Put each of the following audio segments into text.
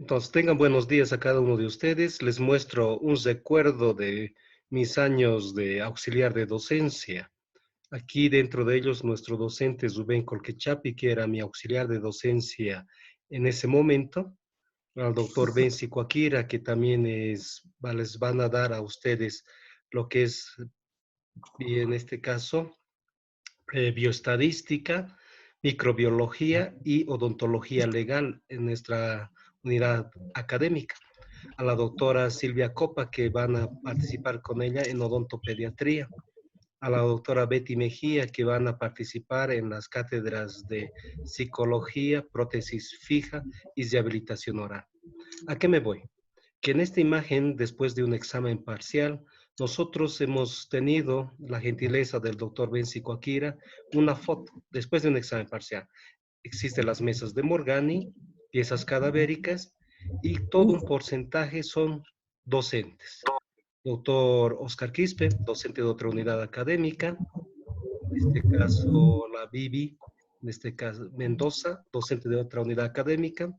Entonces, tengan buenos días a cada uno de ustedes. Les muestro un recuerdo de mis años de auxiliar de docencia. Aquí dentro de ellos, nuestro docente Rubén Colquechapi, que era mi auxiliar de docencia en ese momento, al doctor Benzi Coaquira, que también les van a dar a ustedes lo que es, y en este caso, bioestadística, microbiología y odontología legal en nuestra unidad académica. A la doctora Silvia Copa, que van a participar con ella en odontopediatría, a la doctora Betty Mejía, que van a participar en las cátedras de psicología, prótesis fija y rehabilitación oral. ¿A qué me voy? Que en esta imagen, después de un examen parcial, nosotros hemos tenido la gentileza del doctor Benzi Coaquira, una foto después de un examen parcial. Existen las mesas de Morgani, piezas cadavéricas, y todo un porcentaje son docentes. Doctor Oscar Quispe, docente de otra unidad académica, en este caso la Bibi, en este caso Mendoza, docente de otra unidad académica.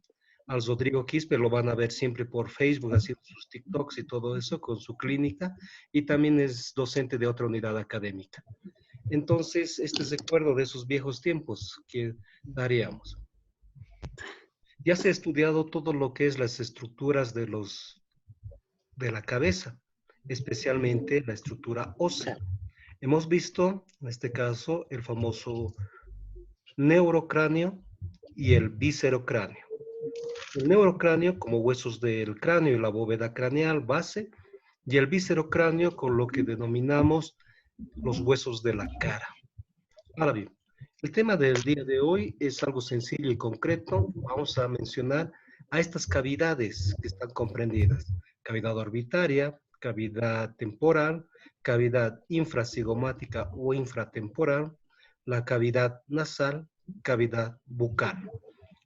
Al Rodrigo Quispe lo van a ver siempre por Facebook haciendo sus TikToks y todo eso con su clínica, y también es docente de otra unidad académica. Entonces, este es recuerdo de esos viejos tiempos que daríamos. Ya se ha estudiado todo lo que es las estructuras de la cabeza, especialmente la estructura ósea. Hemos visto, en este caso, el famoso neurocráneo y el viscerocráneo. El neurocráneo como huesos del cráneo y la bóveda craneal base, y el viscerocráneo con lo que denominamos los huesos de la cara. Ahora bien, el tema del día de hoy es algo sencillo y concreto. Vamos a mencionar a estas cavidades que están comprendidas: cavidad orbitaria, cavidad temporal, cavidad infracigomática o infratemporal, la cavidad nasal, cavidad bucal.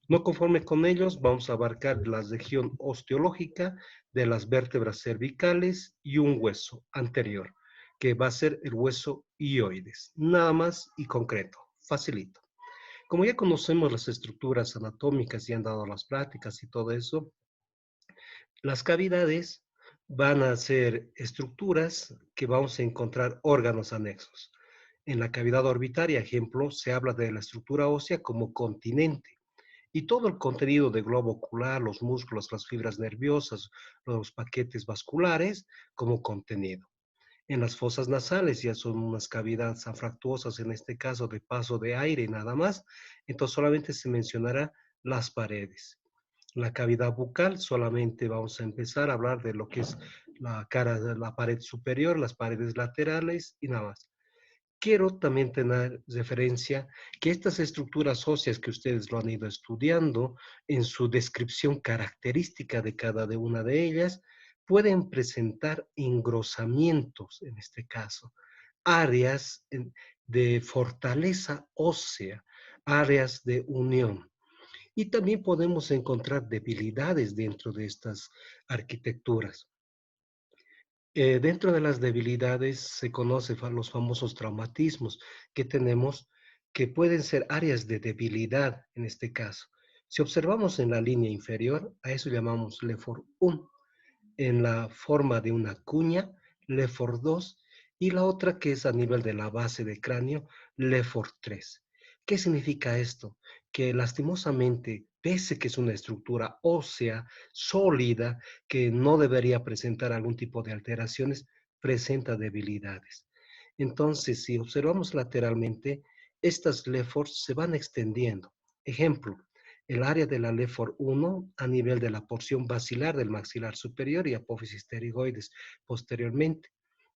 No conforme con ellos, vamos a abarcar la región osteológica de las vértebras cervicales y un hueso anterior, que va a ser el hueso hioides. Nada más y concreto, facilito. Como ya conocemos las estructuras anatómicas y han dado las prácticas y todo eso, las cavidades van a ser estructuras que vamos a encontrar órganos anexos. En la cavidad orbitaria, ejemplo, se habla de la estructura ósea como continente, y todo el contenido del globo ocular, los músculos, las fibras nerviosas, los paquetes vasculares como contenido. En las fosas nasales ya son unas cavidades afractuosas, en este caso de paso de aire nada más, entonces solamente se mencionará las paredes. La cavidad bucal solamente vamos a empezar a hablar de lo que es la cara, la pared superior, las paredes laterales y nada más. Quiero también tener referencia que estas estructuras óseas que ustedes lo han ido estudiando en su descripción característica de cada una de ellas, pueden presentar engrosamientos, en este caso, áreas de fortaleza ósea, áreas de unión. Y también podemos encontrar debilidades dentro de estas arquitecturas. Dentro de las debilidades se conocen los famosos traumatismos que tenemos, que pueden ser áreas de debilidad en este caso. Si observamos en la línea inferior, a eso llamamos LEFOR 1, en la forma de una cuña, LEFOR 2, y la otra que es a nivel de la base de cráneo, LEFOR 3. ¿Qué significa esto? Que lastimosamente, pese que es una estructura ósea sólida que no debería presentar algún tipo de alteraciones, presenta debilidades. Entonces, si observamos lateralmente, estas LEFORs se van extendiendo. Ejemplo, el área de la LEFOR 1 a nivel de la porción basilar del maxilar superior y apófisis pterigoides posteriormente.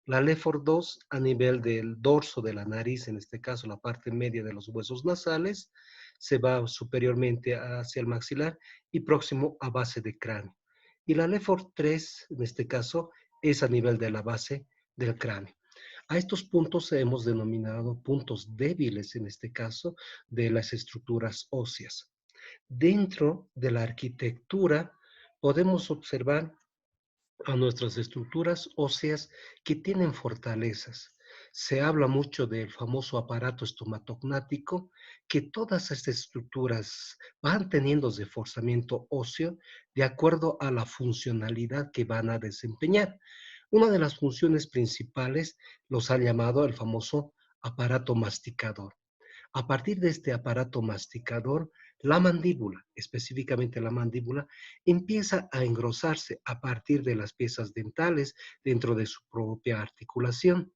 La LEFOR 2 a nivel del dorso de la nariz, en este caso la parte media de los huesos nasales, se va superiormente hacia el maxilar y próximo a base de cráneo. Y la LEFOR 3, en este caso, es a nivel de la base del cráneo. A estos puntos hemos denominado puntos débiles, en este caso, de las estructuras óseas. Dentro de la arquitectura podemos observar a nuestras estructuras óseas que tienen fortalezas. se habla mucho del famoso aparato estomatognático, que todas estas estructuras van teniendo reforzamiento óseo de acuerdo a la funcionalidad que van a desempeñar. Una de las funciones principales los ha llamado el famoso aparato masticador. A partir de este aparato masticador, la mandíbula, específicamente la mandíbula, empieza a engrosarse a partir de las piezas dentales dentro de su propia articulación.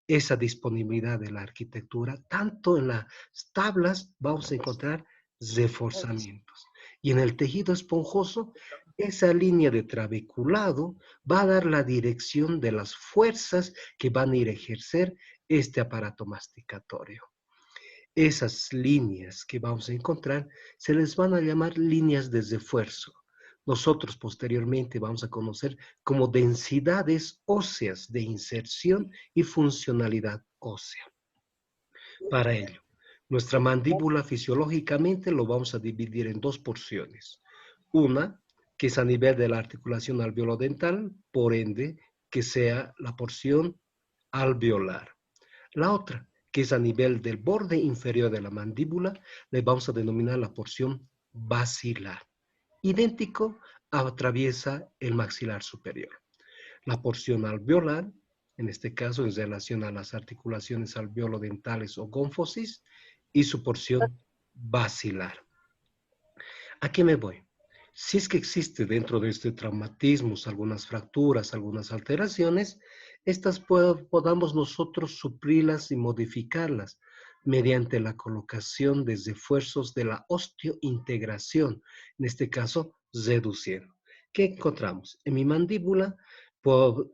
Esa disponibilidad de la arquitectura, tanto en las tablas vamos a encontrar reforzamientos. Y en el tejido esponjoso, esa línea de trabeculado va a dar la dirección de las fuerzas que van a ir a ejercer este aparato masticatorio. Esas líneas que vamos a encontrar se les van a llamar líneas de refuerzo. Nosotros posteriormente vamos a conocer como densidades óseas de inserción y funcionalidad ósea. Para ello, nuestra mandíbula fisiológicamente lo vamos a dividir en dos porciones. Una, que es a nivel de la articulación alveolodental, por ende, que sea la porción alveolar. La otra, que es a nivel del borde inferior de la mandíbula, le vamos a denominar la porción basilar. Idéntico, atraviesa el maxilar superior. La porción alveolar, en este caso en relación a las articulaciones alveolodentales o gónfosis, y su porción basilar. ¿A qué me voy? Si es que existe dentro de este traumatismo algunas fracturas, algunas alteraciones, estas podamos nosotros suplirlas y modificarlas mediante la colocación de refuerzos de la osteointegración, en este caso reduciendo. ¿Qué encontramos? En mi mandíbula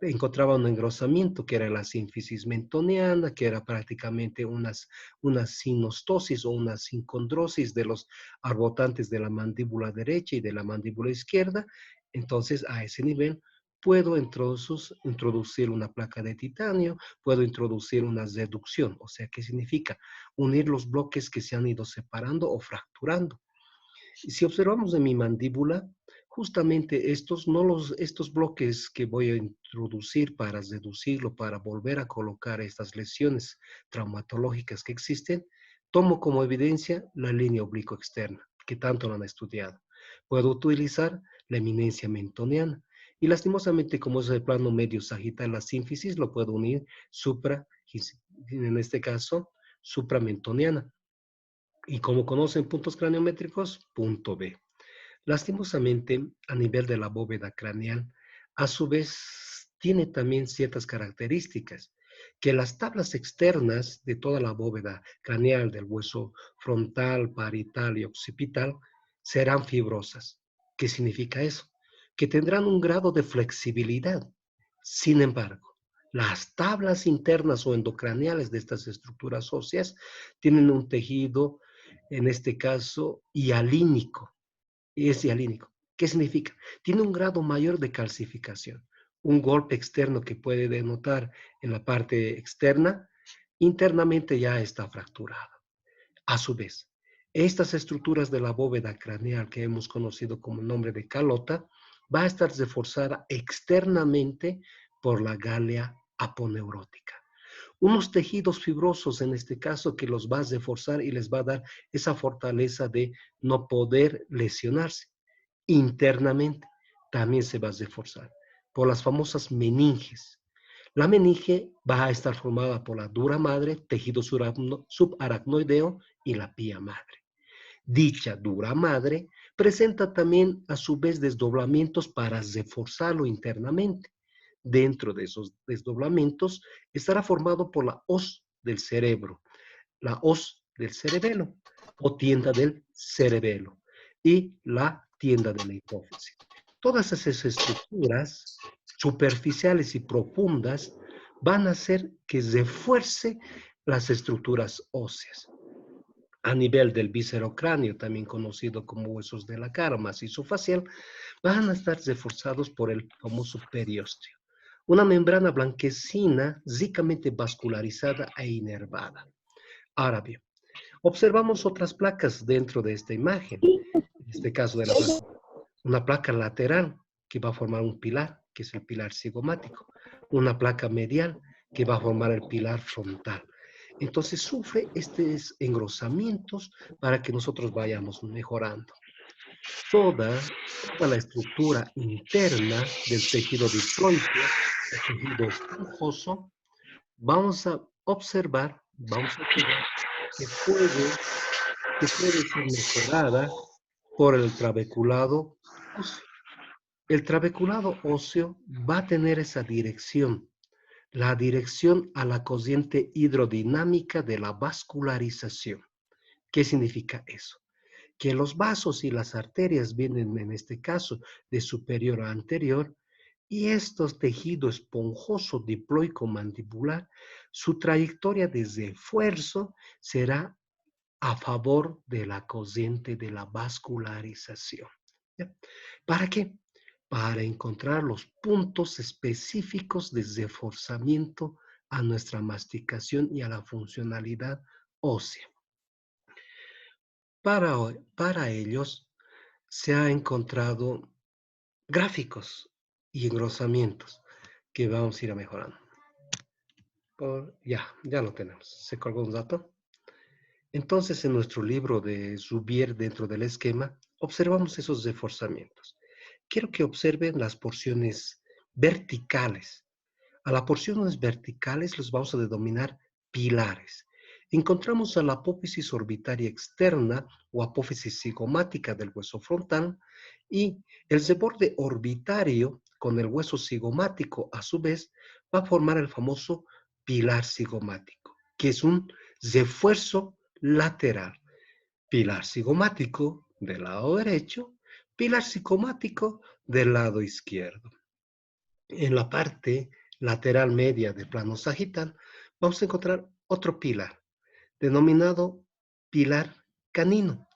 encontraba un engrosamiento que era la sínfisis mentoniana, que era prácticamente una sinostosis o una sincondrosis de los arbotantes de la mandíbula derecha y de la mandíbula izquierda. Entonces, a ese nivel, puedo introducir una placa de titanio, puedo introducir una reducción. O sea, ¿qué significa? Unir los bloques que se han ido separando o fracturando. Y si observamos en mi mandíbula, justamente estos bloques que voy a introducir para reducirlo, para volver a colocar estas lesiones traumatológicas que existen, tomo como evidencia la línea oblicuo externa, que tanto lo han estudiado. Puedo utilizar la eminencia mentoniana. Y lastimosamente, como es el plano medio sagital, la sínfisis, lo puedo unir en este caso, supramentoniana. Y como conocen puntos craniométricos, punto B. Lastimosamente, a nivel de la bóveda craneal, a su vez, tiene también ciertas características, que las tablas externas de toda la bóveda craneal del hueso frontal, parietal y occipital serán fibrosas. ¿Qué significa eso? Que tendrán un grado de flexibilidad. Sin embargo, las tablas internas o endocraneales de estas estructuras óseas tienen un tejido, en este caso, hialínico. Es hialínico. ¿Qué significa? Tiene un grado mayor de calcificación. Un golpe externo que puede denotar en la parte externa, internamente ya está fracturado. A su vez, estas estructuras de la bóveda craneal que hemos conocido como el nombre de calota, va a estar reforzada externamente por la galea aponeurótica. Unos tejidos fibrosos en este caso que los va a reforzar y les va a dar esa fortaleza de no poder lesionarse. Internamente también se va a reforzar por las famosas meninges. La meninge va a estar formada por la dura madre, tejido subaracnoideo y la pía madre. Dicha dura madre presenta también a su vez desdoblamientos para reforzarlo internamente. Dentro de esos desdoblamientos estará formado por la hoz del cerebro, la hoz del cerebelo o tienda del cerebelo y la tienda de la hipófisis. Todas esas estructuras superficiales y profundas van a hacer que refuerce las estructuras óseas. A nivel del viscerocráneo, también conocido como huesos de la cara, macizo facial, van a estar reforzados por el famoso periósteo, una membrana blanquecina ricamente vascularizada e inervada. Ahora bien, observamos otras placas dentro de esta imagen, en este caso de una placa lateral que va a formar un pilar, que es el pilar cigomático, una placa medial que va a formar el pilar frontal. Entonces sufre estos engrosamientos para que nosotros vayamos mejorando. Toda la estructura interna del tejido diploico, el tejido esponjoso, vamos a observar que puede ser mejorada por el trabeculado óseo. El trabeculado óseo va a tener esa dirección, la dirección a la corriente hidrodinámica de la vascularización. ¿Qué significa eso? Que los vasos y las arterias vienen, en este caso, de superior a anterior, y estos tejidos esponjoso diploico mandibular, su trayectoria desde esfuerzo será a favor de la corriente de la vascularización. ¿Ya? ¿Para qué? Para encontrar los puntos específicos de reforzamiento a nuestra masticación y a la funcionalidad ósea. Para ellos se ha encontrado gráficos y engrosamientos que vamos a ir mejorando. Ya lo tenemos. ¿Se colgó un dato? Entonces, en nuestro libro de Zubier, dentro del esquema, observamos esos reforzamientos. Quiero que observen las porciones verticales. A las porciones verticales los vamos a denominar pilares. Encontramos a la apófisis orbitaria externa o apófisis cigomática del hueso frontal y el borde orbitario con el hueso cigomático a su vez va a formar el famoso pilar cigomático, que es un refuerzo lateral. Pilar cigomático del lado derecho, pilar cigomático del lado izquierdo. En la parte lateral media del plano sagital vamos a encontrar otro pilar, denominado pilar canino.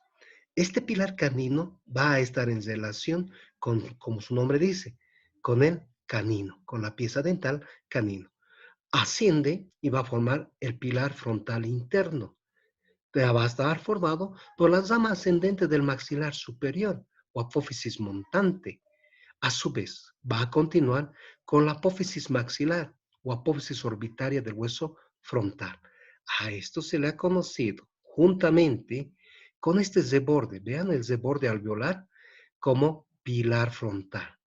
Este pilar canino va a estar en relación con, como su nombre dice, con el canino, con la pieza dental canino. Asciende y va a formar el pilar frontal interno. Va a estar formado por la rama ascendente del maxilar superior o apófisis montante. A su vez, va a continuar con la apófisis maxilar o apófisis orbitaria del hueso frontal. A esto se le ha conocido juntamente con este reborde, vean el reborde alveolar como pilar frontal.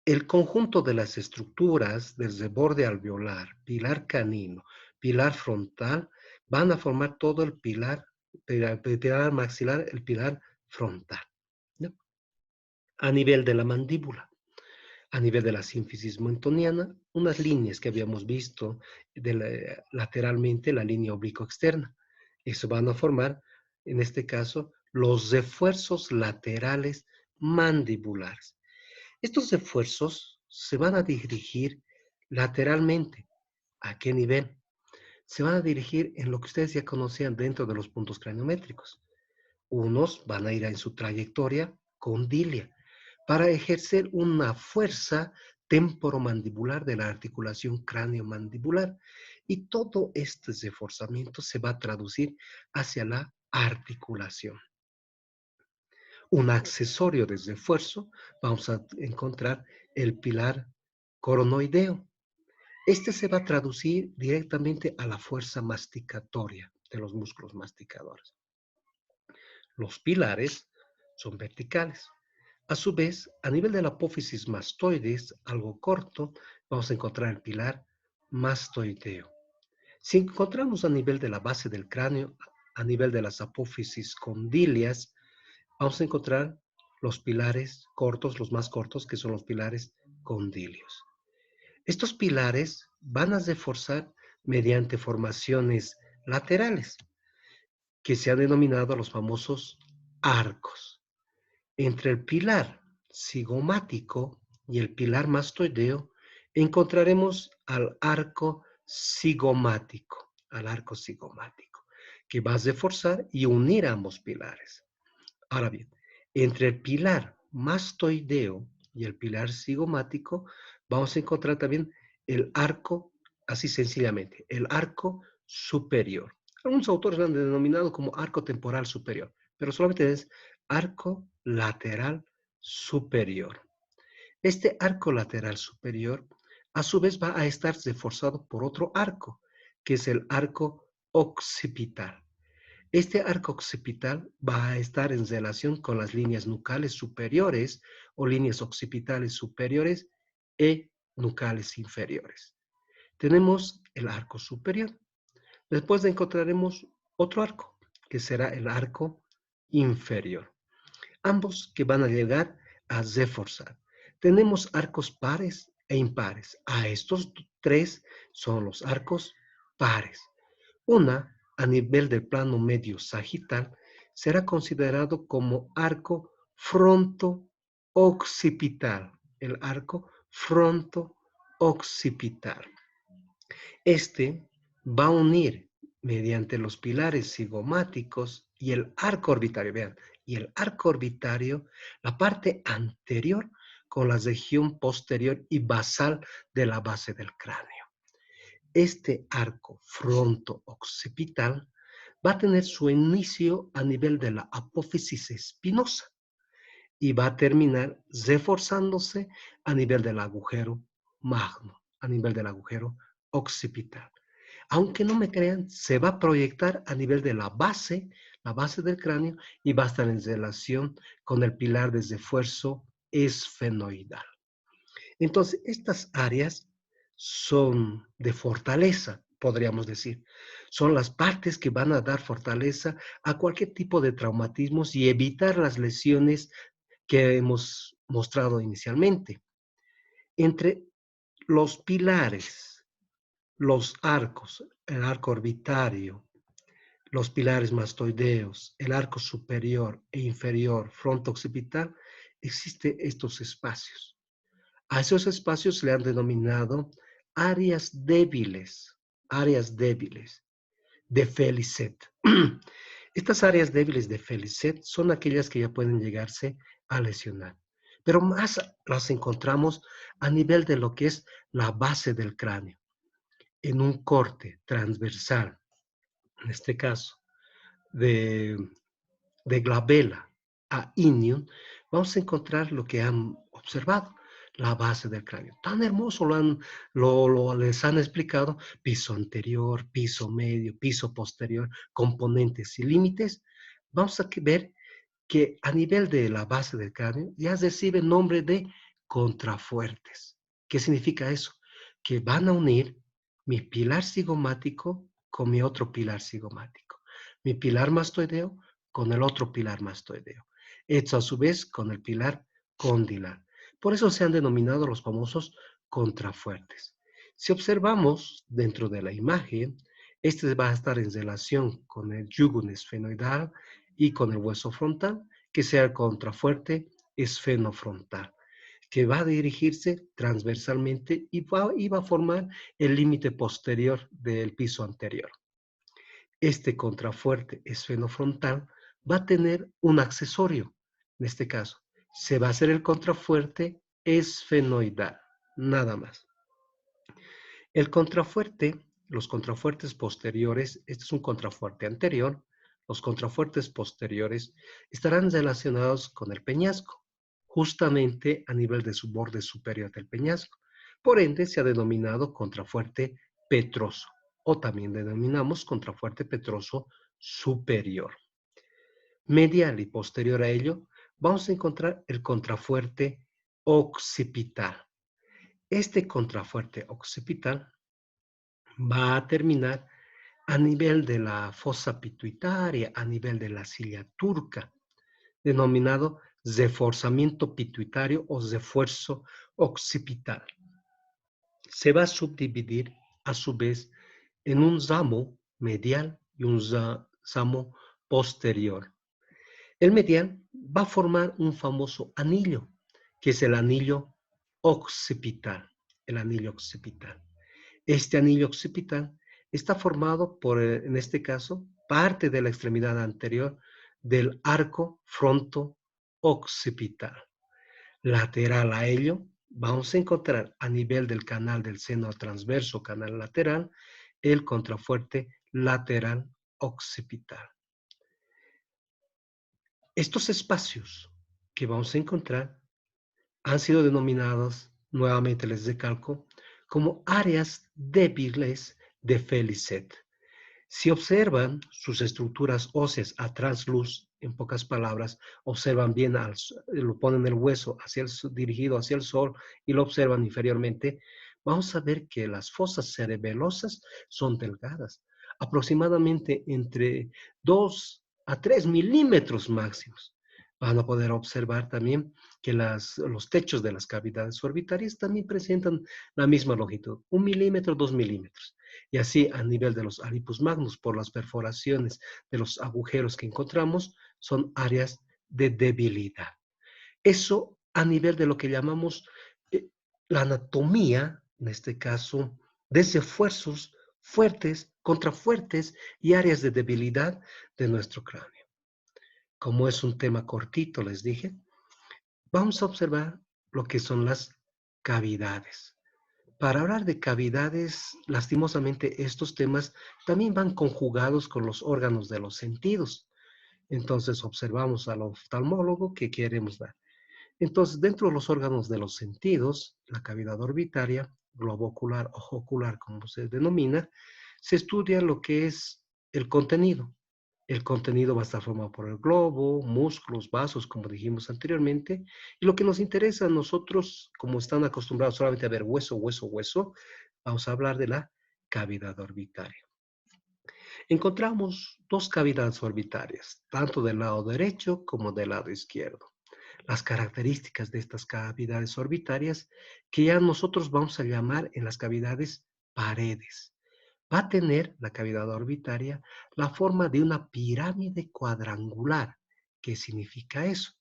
El conjunto de las estructuras del reborde alveolar, pilar canino, pilar frontal, van a formar todo el pilar maxilar, el pilar frontal, ¿no? A nivel de la mandíbula, a nivel de la sínfisis mentoniana, unas líneas que habíamos visto lateralmente, la línea oblicuo externa. Eso van a formar, en este caso, los refuerzos laterales mandibulares. Estos refuerzos se van a dirigir lateralmente. ¿A qué nivel? Se van a dirigir en lo que ustedes ya conocían dentro de los puntos craniométricos. Unos van a ir en su trayectoria condilia para ejercer una fuerza temporomandibular de la articulación cráneo-mandibular. Y todo este reforzamiento se va a traducir hacia la articulación. Un accesorio de refuerzo, vamos a encontrar el pilar coronoideo. Este se va a traducir directamente a la fuerza masticatoria de los músculos masticadores. Los pilares son verticales. A su vez, a nivel de la apófisis mastoides, algo corto, vamos a encontrar el pilar mastoideo. Si encontramos a nivel de la base del cráneo, a nivel de las apófisis condilias, vamos a encontrar los pilares cortos, los más cortos, que son los pilares condilios. Estos pilares van a reforzar mediante formaciones laterales, que se han denominado los famosos arcos. Entre el pilar cigomático y el pilar mastoideo encontraremos al arco cigomático, que va a reforzar y unir ambos pilares. Ahora bien, entre el pilar mastoideo y el pilar cigomático vamos a encontrar también el arco, así sencillamente, el arco superior. Algunos autores lo han denominado como arco temporal superior, pero solamente es arco lateral superior. Este arco lateral superior a su vez va a estar reforzado por otro arco, que es el arco occipital. Este arco occipital va a estar en relación con las líneas nucales superiores o líneas occipitales superiores e nucales inferiores. Tenemos el arco superior. Después encontraremos otro arco, que será el arco inferior. Ambos que van a llegar a reforzar. Tenemos arcos pares e impares. A estos tres son los arcos pares. Una, a nivel del plano medio sagital, será considerado como arco fronto-occipital. El arco fronto-occipital. Este va a unir mediante los pilares cigomáticos y el arco orbitario. Vean, y el arco orbitario, la parte anterior con la región posterior y basal de la base del cráneo. Este arco fronto-occipital va a tener su inicio a nivel de la apófisis espinosa y va a terminar reforzándose a nivel del agujero magno, a nivel del agujero occipital. Aunque no me crean, se va a proyectar a nivel de la base del cráneo, y va a estar en relación con el pilar de refuerzo esfenoidal. Entonces, estas áreas son de fortaleza, podríamos decir. Son las partes que van a dar fortaleza a cualquier tipo de traumatismos y evitar las lesiones que hemos mostrado inicialmente. Entre los pilares, los arcos, el arco orbitario, los pilares mastoideos, el arco superior e inferior fronto-occipital, existen estos espacios. A esos espacios se le han denominado áreas débiles de Felicet. Estas áreas débiles de Felicet son aquellas que ya pueden llegarse a lesionar, pero más las encontramos a nivel de lo que es la base del cráneo, en un corte transversal, en este caso, de glabela a inium, vamos a encontrar lo que han observado, la base del cráneo. Tan hermoso les han explicado, piso anterior, piso medio, piso posterior, componentes y límites. Vamos a ver que a nivel de la base del cráneo ya recibe nombre de contrafuertes. ¿Qué significa eso? Que van a unir mi pilar cigomático con mi otro pilar cigomático, mi pilar mastoideo con el otro pilar mastoideo, hecho a su vez con el pilar condilar. Por eso se han denominado los famosos contrafuertes. Si observamos dentro de la imagen, este va a estar en relación con el yugum esfenoidal y con el hueso frontal, que sea el contrafuerte esfenofrontal, que va a dirigirse transversalmente y va a formar el límite posterior del piso anterior. Este contrafuerte esfenofrontal va a tener un accesorio. En este caso, se va a hacer el contrafuerte esfenoidal, nada más. El contrafuerte, los contrafuertes posteriores, este es un contrafuerte anterior, los contrafuertes posteriores estarán relacionados con el peñasco, justamente a nivel de su borde superior del peñasco. Por ende, se ha denominado contrafuerte petroso, o también denominamos contrafuerte petroso superior. Medial y posterior a ello, vamos a encontrar el contrafuerte occipital. Este contrafuerte occipital va a terminar a nivel de la fosa pituitaria, a nivel de la silla turca, denominado reforzamiento pituitario o refuerzo occipital. Se va a subdividir a su vez en un ramo medial y un ramo posterior. El medial va a formar un famoso anillo, que es el anillo occipital. El anillo occipital. Este anillo occipital está formado por, en este caso, parte de la extremidad anterior del arco fronto-occipital. Lateral a ello, vamos a encontrar a nivel del canal del seno transverso, canal lateral, el contrafuerte lateral occipital. Estos espacios que vamos a encontrar han sido denominados, nuevamente les recalco, como áreas débiles de Felicet. Si observan sus estructuras óseas a trasluz, en pocas palabras, observan bien, lo ponen el hueso dirigido hacia el sol y lo observan inferiormente, vamos a ver que las fosas cerebelosas son delgadas, aproximadamente entre 2 a 3 milímetros máximos. Van a poder observar también que los techos de las cavidades orbitarias también presentan la misma longitud, 1 milímetro, 2 milímetros. Y así a nivel de los alipus magnus, por las perforaciones de los agujeros que encontramos, son áreas de debilidad. Eso a nivel de lo que llamamos la anatomía, en este caso, de esfuerzos fuertes, contrafuertes y áreas de debilidad de nuestro cráneo. Como es un tema cortito, les dije, vamos a observar lo que son las cavidades. Para hablar de cavidades, lastimosamente estos temas también van conjugados con los órganos de los sentidos. Entonces observamos al oftalmólogo que queremos dar. Entonces, dentro de los órganos de los sentidos, la cavidad orbitaria, globo ocular, ojo ocular, como se denomina, se estudia lo que es el contenido. El contenido va a estar formado por el globo, músculos, vasos, como dijimos anteriormente. Y lo que nos interesa a nosotros, como están acostumbrados solamente a ver hueso, hueso, hueso, vamos a hablar de la cavidad orbitaria. Encontramos dos cavidades orbitarias, tanto del lado derecho como del lado izquierdo. Las características de estas cavidades orbitarias, que ya nosotros vamos a llamar en las cavidades paredes. Va a tener la cavidad orbitaria la forma de una pirámide cuadrangular. ¿Qué significa eso?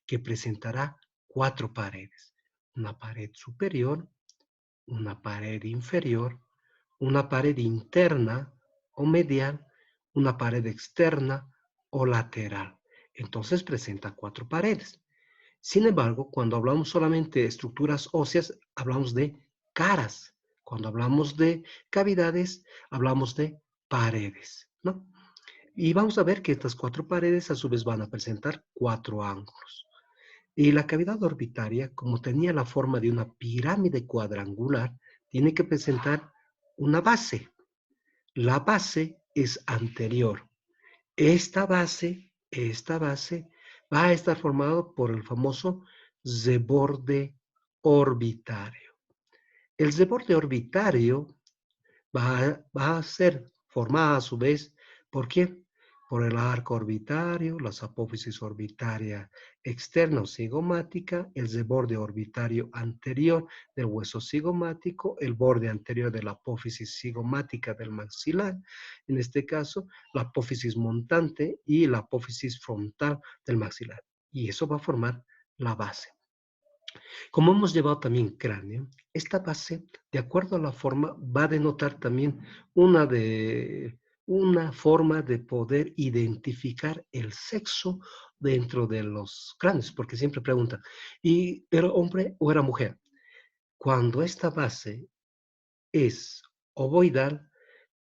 Que presentará 4 paredes. Una pared superior, una pared inferior, una pared interna o medial, una pared externa o lateral. Entonces presenta 4 paredes. Sin embargo, cuando hablamos solamente de estructuras óseas, hablamos de caras. Cuando hablamos de cavidades, hablamos de paredes, ¿no? Y vamos a ver que estas 4 paredes a su vez van a presentar 4 ángulos. Y la cavidad orbitaria, como tenía la forma de una pirámide cuadrangular, tiene que presentar una base. La base es anterior. Esta base va a estar formado por el famoso zeborde orbitario. El zeborde orbitario va a ser formada a su vez, ¿por quién? Por el arco orbitario, la apófisis orbitaria externa o cigomática, el zeborde orbitario anterior del hueso cigomático, el borde anterior de la apófisis cigomática del maxilar, en este caso, la apófisis montante y la apófisis frontal del maxilar. Y eso va a formar la base. Como hemos llevado también cráneo, esta base, de acuerdo a la forma, va a denotar también una forma de poder identificar el sexo dentro de los cráneos, porque siempre preguntan, ¿y era hombre o era mujer? Cuando esta base es ovoidal,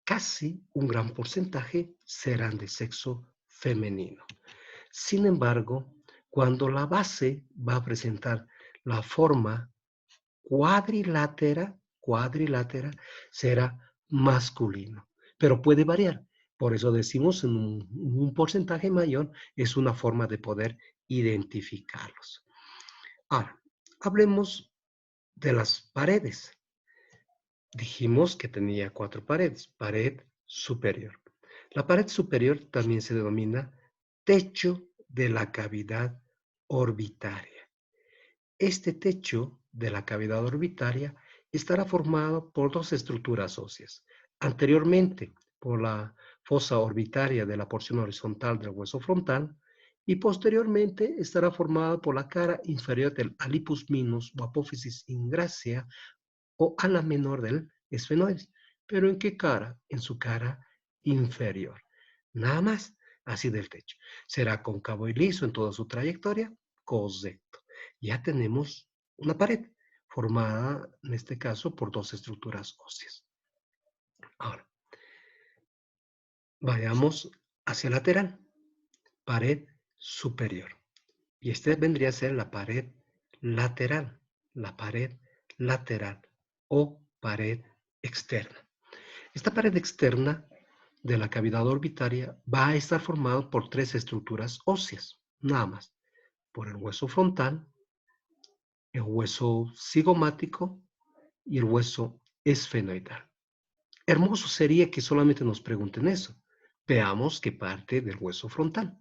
casi un gran porcentaje serán de sexo femenino. Sin embargo, cuando la base va a presentar la forma cuadrilátera será masculino, pero puede variar. Por eso decimos en un porcentaje mayor es una forma de poder identificarlos. Ahora, hablemos de las paredes. Dijimos que tenía 4 paredes. Pared superior. La pared superior también se denomina techo de la cavidad orbitaria. Este techo de la cavidad orbitaria estará formado por 2 estructuras óseas. Anteriormente, por la fosa orbitaria de la porción horizontal del hueso frontal y posteriormente estará formada por la cara inferior del alipus minus o apófisis ingrásea o ala menor del esfenoides. ¿Pero en qué cara? En su cara inferior. Nada más, así del techo. Será cóncavo y liso en toda su trayectoria, correcto. Ya tenemos una pared formada, en este caso, por 2 estructuras óseas. Ahora, vayamos hacia el lateral, pared superior. Y esta vendría a ser la pared lateral o pared externa. Esta pared externa de la cavidad orbitaria va a estar formada por tres estructuras óseas, nada más, por el hueso frontal, el hueso cigomático y el hueso esfenoidal. Hermoso sería que solamente nos pregunten eso. Veamos qué parte del hueso frontal.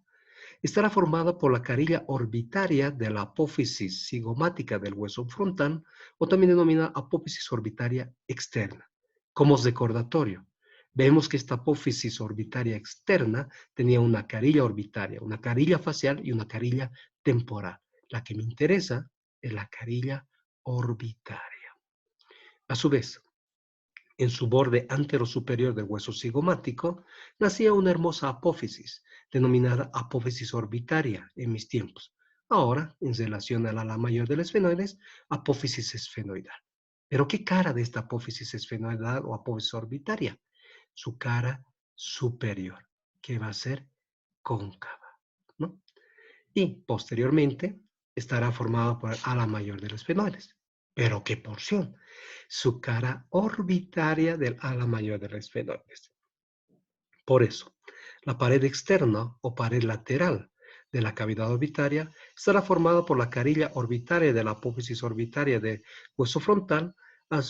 Estará formada por la carilla orbitaria de la apófisis cigomática del hueso frontal, o también denomina apófisis orbitaria externa. Como recordatorio, vemos que esta apófisis orbitaria externa tenía una carilla orbitaria, una carilla facial y una carilla temporal. La que me interesa es la carilla orbitaria. A su vez, en su borde anterosuperior del hueso cigomático, nacía una hermosa apófisis, denominada apófisis orbitaria en mis tiempos. Ahora, en relación al ala mayor del esfenoides, apófisis esfenoidal. ¿Pero qué cara de esta apófisis esfenoidal o apófisis orbitaria? Su cara superior, que va a ser cóncava, ¿no? Y posteriormente estará formada por el ala mayor del esfenoides. ¿Pero qué porción? Su cara orbitaria del ala mayor del esfenoides. Por eso, la pared externa o pared lateral de la cavidad orbitaria estará formada por la carilla orbitaria de la apófisis orbitaria del hueso frontal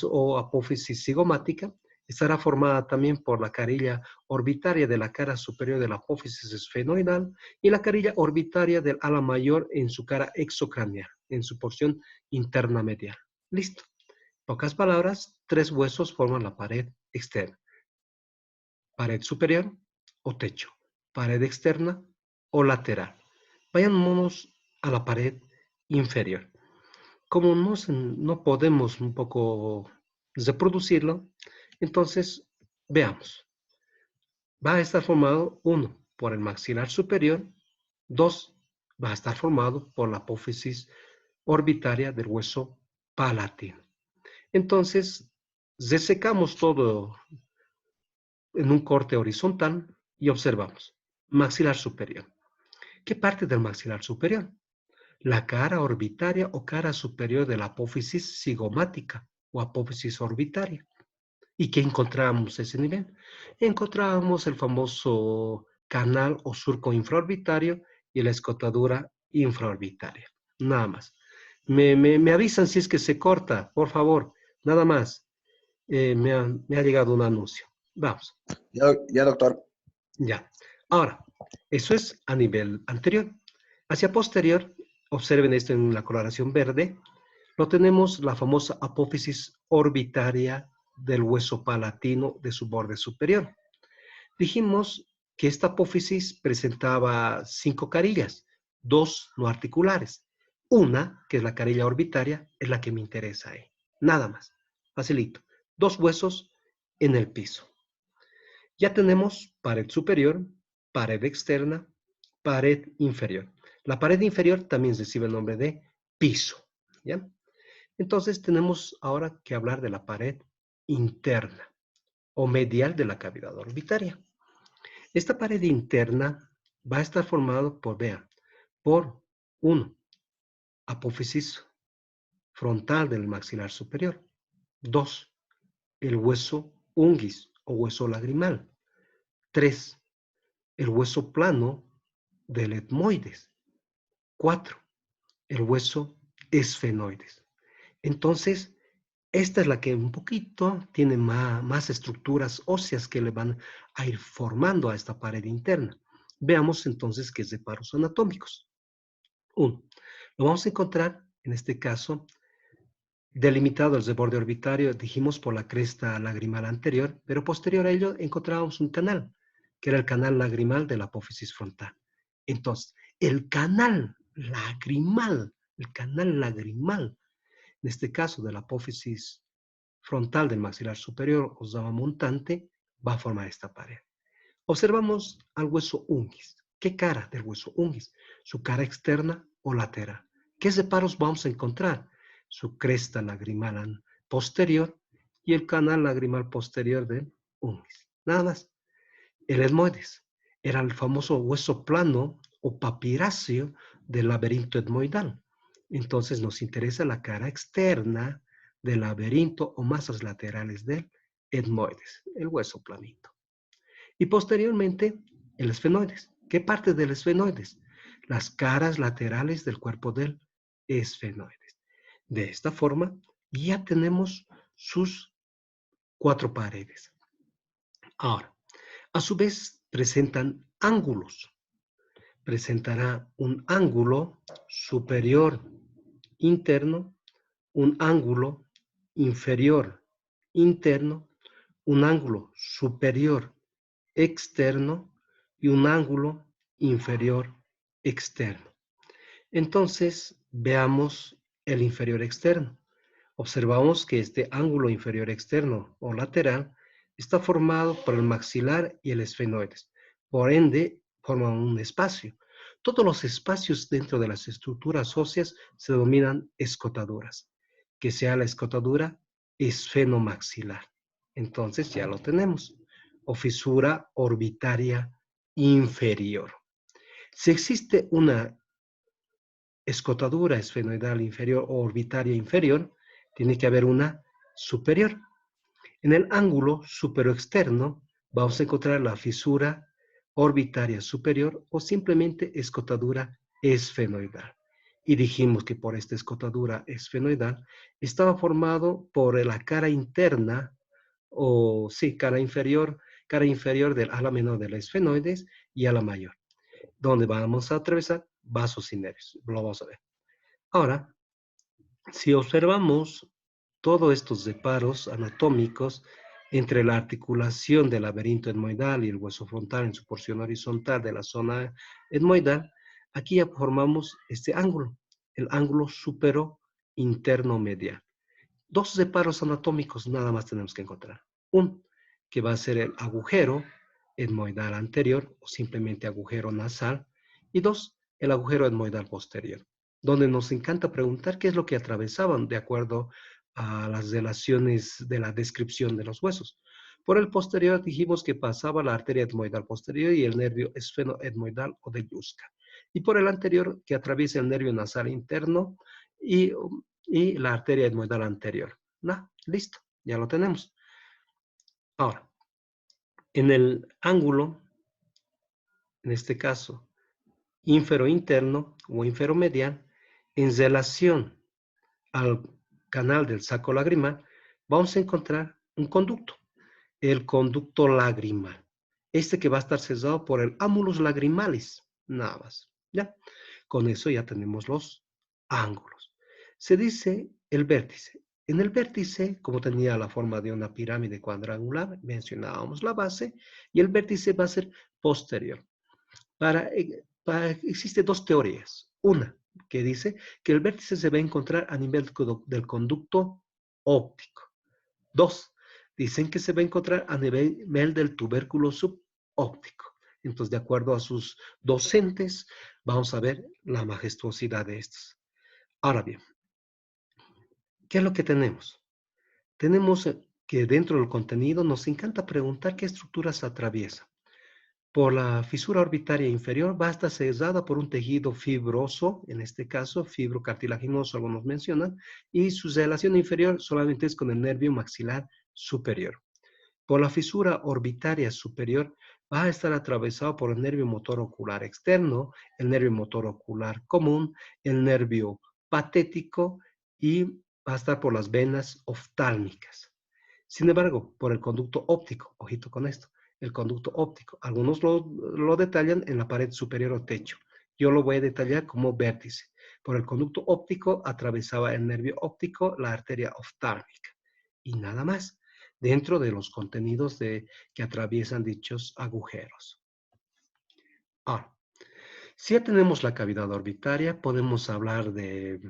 o apófisis cigomática. Estará formada también por la carilla orbitaria de la cara superior de la apófisis esfenoidal y la carilla orbitaria del ala mayor en su cara exocraneal, en su porción interna medial. Listo. Pocas palabras, tres huesos forman la pared externa. Pared superior o techo, pared externa o lateral. Vayámonos a la pared inferior. Como no podemos un poco reproducirlo, entonces veamos. Va a estar formado, 1, por el maxilar superior, 2, va a estar formado por la apófisis orbitaria del hueso palatino. Entonces, resecamos todo en un corte horizontal y observamos. Maxilar superior. ¿Qué parte del maxilar superior? La cara orbitaria o cara superior de la apófisis cigomática o apófisis orbitaria. ¿Y qué encontramos a ese nivel? Encontramos el famoso canal o surco infraorbitario y la escotadura infraorbitaria. Nada más. Me avisan si es que se corta, por favor. Nada más. Me ha llegado un anuncio. Vamos. Ya, doctor. Ya. Ahora, eso es a nivel anterior. Hacia posterior, observen esto en la coloración verde, lo tenemos la famosa apófisis orbitaria del hueso palatino de su borde superior. Dijimos que esta apófisis presentaba 5 carillas, 2 no articulares. Una, que es la carilla orbitaria, es la que me interesa ahí. Nada más. Facilito. 2 huesos en el piso. Ya tenemos pared superior, pared externa, pared inferior. La pared inferior también recibe el nombre de piso. ¿Ya? Entonces tenemos ahora que hablar de la pared interna o medial de la cavidad orbitaria. Esta pared interna va a estar formada por, vean, por 1, apófisis frontal del maxilar superior. 2, el hueso unguis o hueso lagrimal. 3, el hueso plano del etmoides. 4, el hueso esfenoides. Entonces, esta es la que un poquito tiene más estructuras óseas que le van a ir formando a esta pared interna. Veamos entonces qué es de paros anatómicos. 1. Lo vamos a encontrar, en este caso, delimitado el borde orbitario, dijimos por la cresta lagrimal anterior, pero posterior a ello encontrábamos un canal, que era el canal lagrimal de la apófisis frontal. Entonces, el canal lagrimal, en este caso de la apófisis frontal del maxilar superior o zona montante, va a formar esta pared. Observamos al hueso unguis. ¿Qué cara del hueso unguis? ¿Su cara externa o lateral? ¿Qué separos vamos a encontrar? Su cresta lagrimal posterior y el canal lagrimal posterior del unguis. Nada más. El etmoides era el famoso hueso plano o papiráceo del laberinto etmoidal. Entonces nos interesa la cara externa del laberinto o masas laterales del etmoides, el hueso planito. Y posteriormente, el esfenoides. ¿Qué parte del esfenoides? Las caras laterales del cuerpo del esfenoides. De esta forma, ya tenemos sus 4 paredes. Ahora, a su vez, presentan ángulos. Presentará un ángulo superior interno, un ángulo inferior interno, un ángulo superior externo y un ángulo inferior externo. Entonces, veamos el inferior externo. Observamos que este ángulo inferior externo o lateral está formado por el maxilar y el esfenoides. Por ende, forman un espacio. Todos los espacios dentro de las estructuras óseas se denominan escotaduras. Que sea la escotadura esfenomaxilar. Entonces ya lo tenemos. O fisura orbitaria inferior. Si existe una escotadura esfenoidal inferior o orbitaria inferior, tiene que haber una superior. En el ángulo superoexterno vamos a encontrar la fisura orbitaria superior o simplemente escotadura esfenoidal. Y dijimos que por esta escotadura esfenoidal estaba formado por la cara interna, o sí, cara inferior del ala menor del esfenoides y ala mayor, donde vamos a atravesar vasos y nervios. Lo vamos a ver. Ahora, si observamos todos estos separos anatómicos entre la articulación del laberinto etmoidal y el hueso frontal en su porción horizontal de la zona etmoidal, aquí ya formamos este ángulo, el ángulo supero interno medial. 2 separos anatómicos nada más tenemos que encontrar. Un, que va a ser el agujero etmoidal anterior o simplemente agujero nasal. Y 2, el agujero etmoidal posterior, donde nos encanta preguntar qué es lo que atravesaban de acuerdo a las relaciones de la descripción de los huesos. Por el posterior dijimos que pasaba la arteria etmoidal posterior y el nervio esfenoetmoidal o de Yuska. Y por el anterior que atraviesa el nervio nasal interno y la arteria etmoidal anterior. Listo, ya lo tenemos. Ahora, en el ángulo, en este caso, inferointerno o inferomedial, en relación al canal del saco lagrimal, vamos a encontrar un conducto, el conducto lagrimal. Este que va a estar cerrado por el amulus lagrimalis, nada más. ¿Ya? Con eso ya tenemos los ángulos. Se dice el vértice. En el vértice, como tenía la forma de una pirámide cuadrangular, mencionábamos la base, y el vértice va a ser posterior. Existen 2 teorías. Una, que dice que el vértice se va a encontrar a nivel del conducto óptico. 2, dicen que se va a encontrar a nivel del tubérculo subóptico. Entonces, de acuerdo a sus docentes, vamos a ver la majestuosidad de estos. Ahora bien, ¿qué es lo que tenemos? Tenemos que dentro del contenido nos encanta preguntar qué estructuras atraviesa. Por la fisura orbitaria inferior va a estar cerrada por un tejido fibroso, en este caso fibrocartilaginoso, algunos mencionan, y su relación inferior solamente es con el nervio maxilar superior. Por la fisura orbitaria superior va a estar atravesado por el nervio motor ocular externo, el nervio motor ocular común, el nervio patético y va a estar por las venas oftálmicas. Sin embargo, por el conducto óptico, ojito con esto, el conducto óptico, algunos lo detallan en la pared superior o techo. Yo lo voy a detallar como vértice. Por el conducto óptico atravesaba el nervio óptico, la arteria oftálmica y nada más dentro de los contenidos que atraviesan dichos agujeros. Ahora, si ya tenemos la cavidad orbitaria, podemos hablar de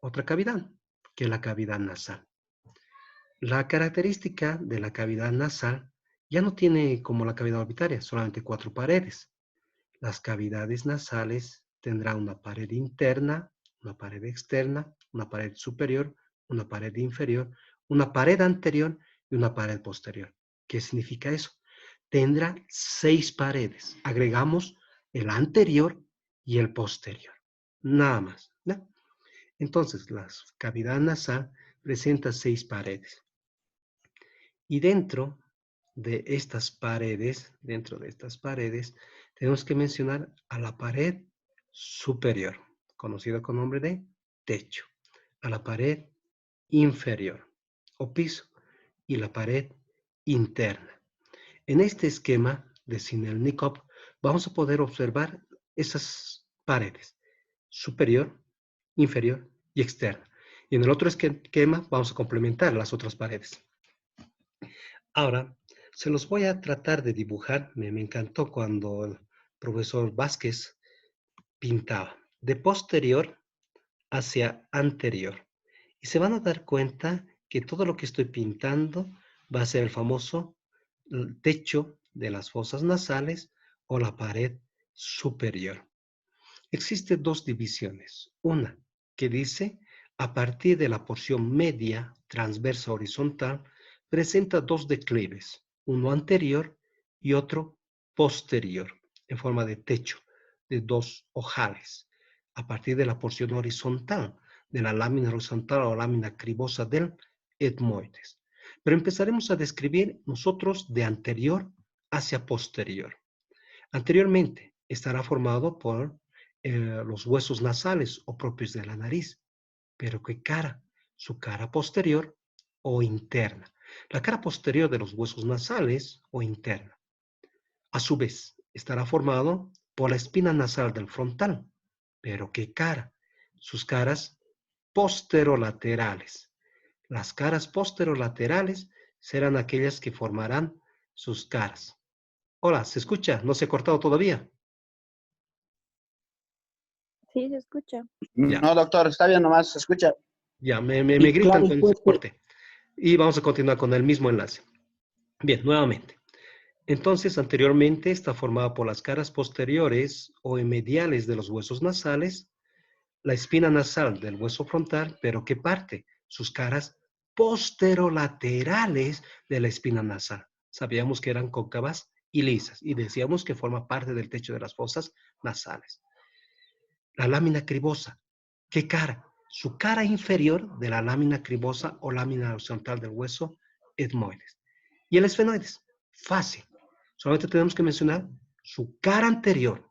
otra cavidad, que es la cavidad nasal. La característica de la cavidad nasal ya no tiene como la cavidad orbitaria, solamente 4 paredes. Las cavidades nasales tendrán una pared interna, una pared externa, una pared superior, una pared inferior, una pared anterior y una pared posterior. ¿Qué significa eso? Tendrá 6 paredes. Agregamos el anterior y el posterior. Nada más, ¿no? Entonces, la cavidad nasal presenta 6 paredes. Y dentro de estas paredes, tenemos que mencionar a la pared superior, conocida con nombre de techo, a la pared inferior o piso y la pared interna. En este esquema de Sinelnikov vamos a poder observar esas paredes, superior, inferior y externa. Y en el otro esquema vamos a complementar las otras paredes. Ahora, se los voy a tratar de dibujar. Me encantó cuando el profesor Vázquez pintaba de posterior hacia anterior. Y se van a dar cuenta que todo lo que estoy pintando va a ser el famoso techo de las fosas nasales o la pared superior. Existen dos divisiones. Una que dice, a partir de la porción media, transversa horizontal, presenta dos declives, uno anterior y otro posterior, en forma de techo, de dos ojales, a partir de la porción horizontal, de la lámina horizontal o lámina cribosa del etmoides. Pero empezaremos a describir nosotros de anterior hacia posterior. Anteriormente estará formado por los huesos nasales o propios de la nariz. ¿Pero qué cara? Su cara posterior o interna. La cara posterior de los huesos nasales o interna. A su vez, estará formado por la espina nasal del frontal. ¿Pero qué cara? Sus caras posterolaterales. Las caras posterolaterales serán aquellas que formarán sus caras. Hola, ¿se escucha? ¿No se ha cortado todavía? Sí, se escucha. Ya, No, doctor, está bien, nomás se escucha. ya, me gritan claro, cuando se corte. Y vamos a continuar con el mismo enlace. Bien, nuevamente. Entonces, anteriormente está formada por las caras posteriores o mediales de los huesos nasales, la espina nasal del hueso frontal, pero ¿qué parte? Sus caras posterolaterales de la espina nasal. Sabíamos que eran cóncavas y lisas y decíamos que forma parte del techo de las fosas nasales. La lámina cribosa, ¿qué cara? Su cara inferior de la lámina cribosa o lámina horizontal del hueso etmoides. Y el esfenoides, fácil. Solamente tenemos que mencionar su cara anterior